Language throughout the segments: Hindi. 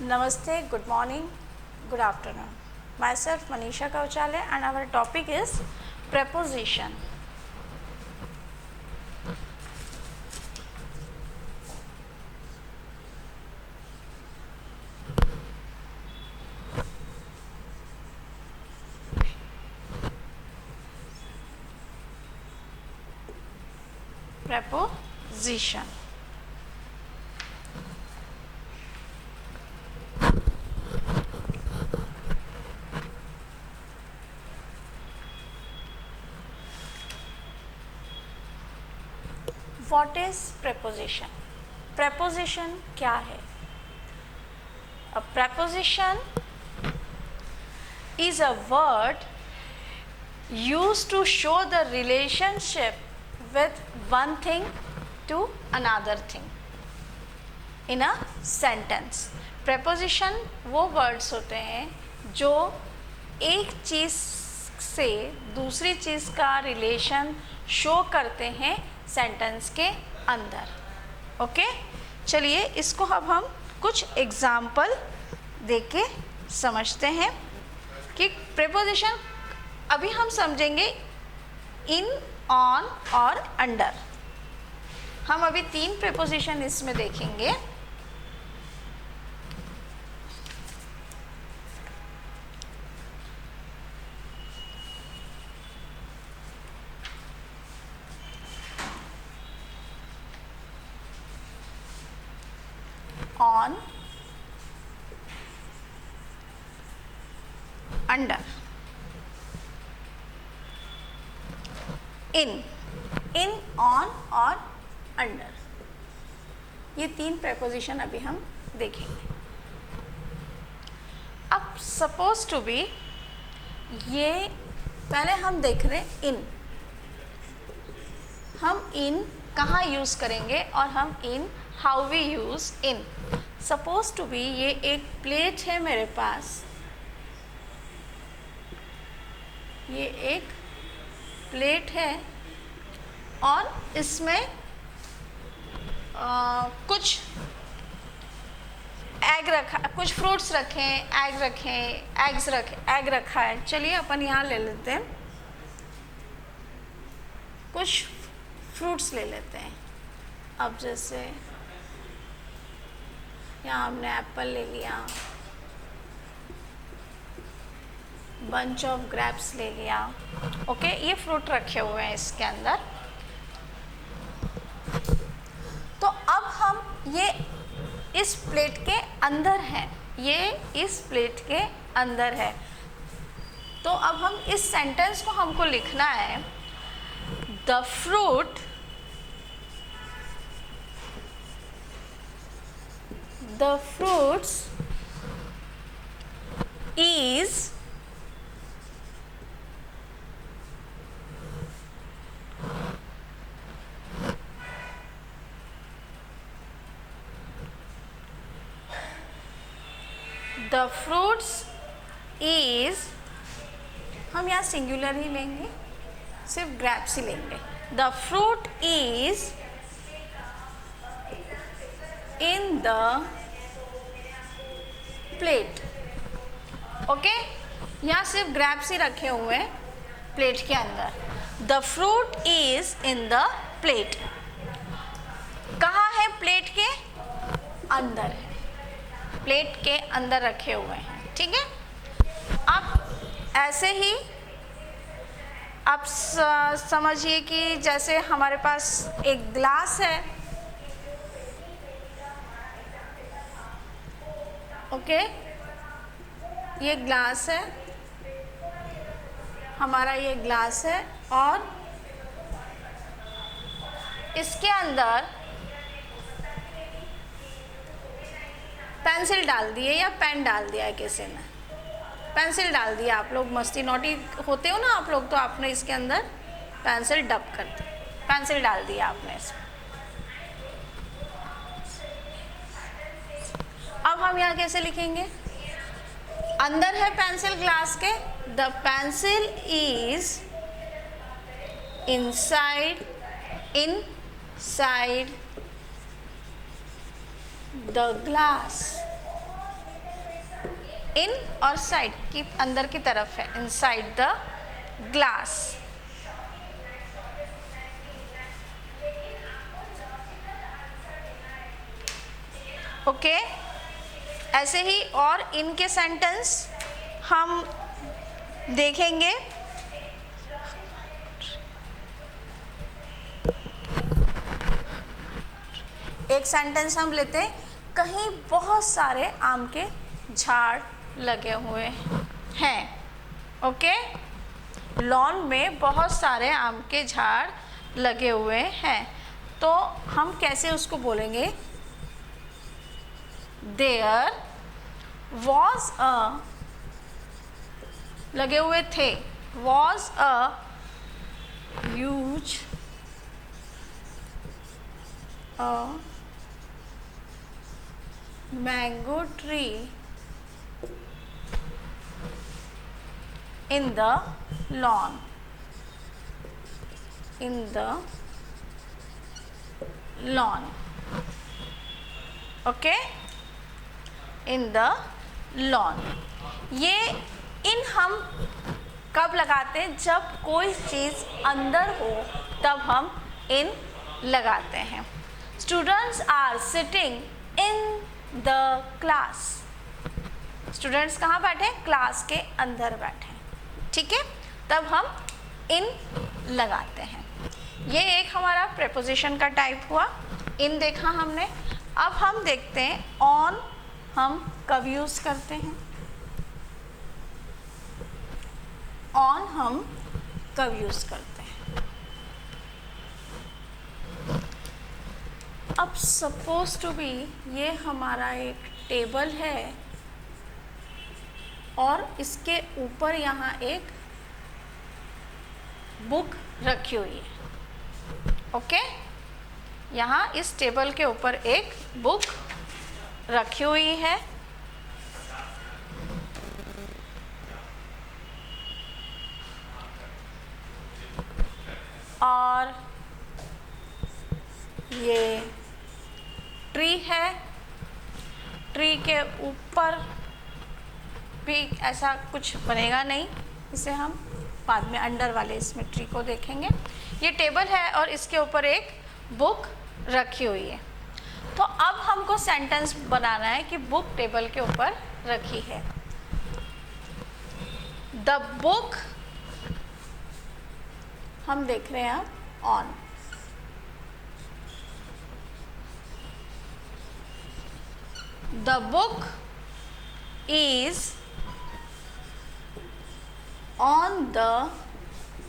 Namaste, good morning, good afternoon. Myself Manisha Kauchale and our topic is preposition. Preposition. What is preposition? Preposition क्या है? A preposition is a word used to show the relationship with one thing to another thing in a sentence. Preposition वो words होते हैं जो एक चीज़ से दूसरी चीज़ का रिलेशन शो करते हैं सेंटेंस के अंदर. ओके, चलिए इसको अब हम कुछ एग्जाम्पल देके समझते हैं कि प्रेपोजिशन अभी हम समझेंगे इन, ऑन और अंडर. हम अभी 3 प्रेपोजिशन इसमें देखेंगे. ऑन, अंडर, इन, ऑन और अंडर. ये 3 प्रेपोजिशन अभी हम देखेंगे. अब सपोज टू बी, ये पहले हम देख रहे हैं इन. हम इन कहाँ यूज़ करेंगे और हम in how we use in. Suppose to be, ये एक प्लेट है मेरे पास. ये एक प्लेट है और इसमें कुछ एग रखा, कुछ फ्रूट्स रखें, एग रखा है. चलिए अपन यहाँ ले लेते हैं, कुछ फ्रूट्स ले लेते हैं. अब जैसे यहाँ हमने एप्पल ले लिया, बंच ऑफ ग्रेप्स ले लिया. ओके, ये फ्रूट रखे हुए हैं इसके अंदर. तो अब हम ये इस प्लेट के अंदर हैं, ये इस प्लेट के अंदर है. तो अब हम इस सेंटेंस को हमको लिखना है, the fruit, the fruits is the fruits is, हम यहाँ सिंगुलर ही लेंगे, सिर्फ ग्रेप्स ही लेंगे. the fruit is in the plate. Okay, यहाँ सिर्फ ग्रेप्स ही रखे हुए हैं प्लेट के अंदर. The fruit is in the plate. कहाँ है? प्लेट के अंदर है, प्लेट के अंदर रखे हुए हैं. ठीक है. अब ऐसे ही आप समझिए कि जैसे हमारे पास एक ग्लास है. ओके, ये ग्लास है, हमारा ये ग्लास है और इसके अंदर पेंसिल डाल दिए या पेन डाल दिया है किसी ने. पेंसिल डाल दिया. आप लोग मस्ती नोटी होते हो ना आप लोग, तो आपने इसके अंदर पेंसिल डब कर दी, पेंसिल डाल दिया आपने इसमें. अब हम यहाँ कैसे लिखेंगे? अंदर है पेंसिल ग्लास के, the pencil is inside the glass. इन और साइड की अंदर की तरफ है, इनसाइड द ग्लास। ओके, ऐसे ही और इनके सेंटेंस हम देखेंगे। एक सेंटेंस हम लेते हैं, कहीं बहुत सारे आम के झाड़ लगे हुए हैं। ओके, लॉन में बहुत सारे आम के झाड़ लगे हुए हैं, तो हम कैसे उसको बोलेंगे? There was a, लगे हुए थे, was a huge mango tree in the lawn, in the lawn. Okay, in the lawn. ये इन हम कब लगाते हैं? जब कोई चीज़ अंदर हो तब हम इन लगाते हैं। Students are sitting in the class. Students कहाँ बैठे? क्लास के अंदर बैठे, ठीक है, तब हम इन लगाते हैं। ये एक हमारा प्रेपोजिशन का टाइप हुआ, इन देखा हमने। अब हम देखते हैं ऑन हम कब यूज़ करते हैं। ऑन हम कब यूज़ करते हैं? अब सपोज टू बी ये हमारा एक टेबल है और इसके ऊपर यहाँ एक बुक रखी हुई है। ओके, यहाँ इस टेबल के ऊपर एक बुक रखी हुई है और ये ट्री है। ट्री के ऊपर भी ऐसा कुछ बनेगा नहीं, इसे हम बाद में अंडर वाले इसमें ट्री को देखेंगे। ये टेबल है और इसके ऊपर एक बुक रखी हुई है। तो अब हमको सेंटेंस बनाना है कि बुक टेबल के ऊपर रखी है। द बुक हम देख रहे हैं on. The book is on the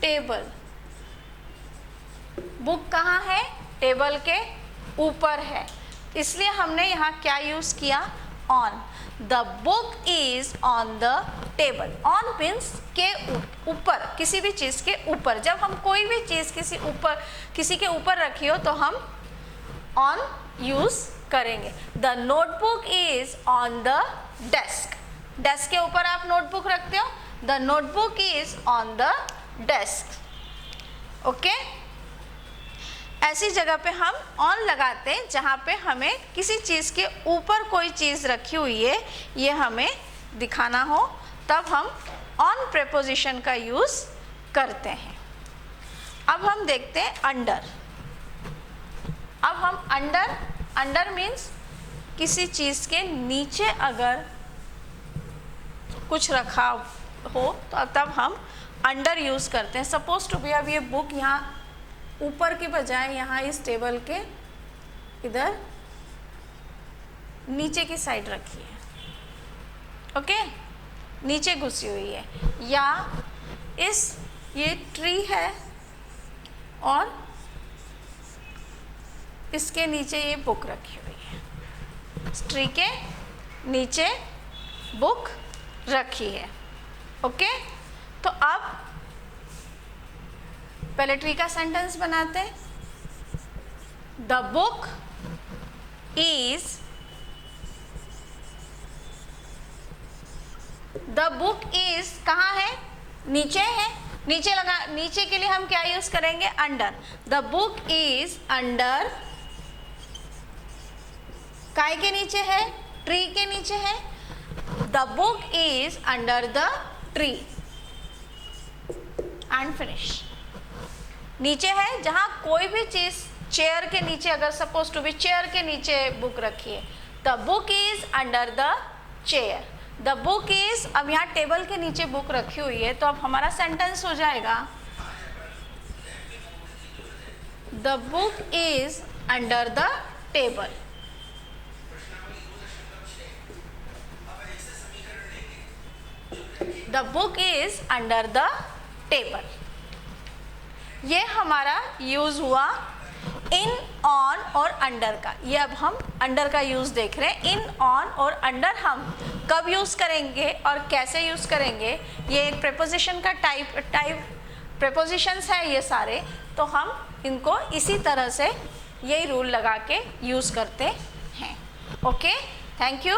table. Book कहाँ है? टेबल के ऊपर है, इसलिए हमने यहाँ क्या यूज़ किया? On. The book is on the table. On means के ऊपर, किसी भी चीज़ के ऊपर। जब हम कोई भी चीज़ किसी के ऊपर रखी हो तो हम ऑन यूज़ करेंगे। The notebook is on the desk. Desk के ऊपर आप नोटबुक रखते हो, the notebook is on the desk. Okay, ऐसी जगह पे हम ऑन लगाते हैं जहाँ पे हमें किसी चीज़ के ऊपर कोई चीज़ रखी हुई है ये हमें दिखाना हो, तब हम ऑन प्रेपोजिशन का यूज़ करते हैं। अब हम देखते हैं अंडर। अब हम अंडर मीन्स किसी चीज़ के नीचे अगर कुछ रखा हो तो तब हम अंडर यूज़ करते हैं। सपोज टू बी अब ये बुक यहाँ ऊपर के बजाय यहाँ इस टेबल के इधर नीचे की साइड रखी है। ओके, नीचे घुसी हुई है, या ये ट्री है और इसके नीचे ये बुक रखी हुई है। इस ट्री के नीचे बुक रखी है। ओके, तो अब पहले ट्री का सेंटेंस बनाते हैं। The book is, the book is कहाँ है? नीचे है। नीचे के लिए हम क्या यूज करेंगे? Under. The book is under, काय के नीचे है? ट्री के नीचे है। The book is under the tree and finish. नीचे है जहां कोई भी चीज, चेयर के नीचे, अगर सपोज टू बी चेयर के नीचे बुक रखी है, the book is under the chair. The book is, अब यहाँ टेबल के नीचे बुक रखी हुई है, तो अब हमारा सेंटेंस हो जाएगा the book is under the table. The book is under the table. ये हमारा यूज हुआ इन, ऑन और अंडर का। ये अब हम अंडर का यूज देख रहे हैं। इन, ऑन और अंडर हम कब यूज करेंगे और कैसे यूज करेंगे, ये एक प्रेपोजिशन का टाइप प्रेपोजिशंस है ये सारे, तो हम इनको इसी तरह से यही रूल लगा के यूज करते हैं। Okay, thank you.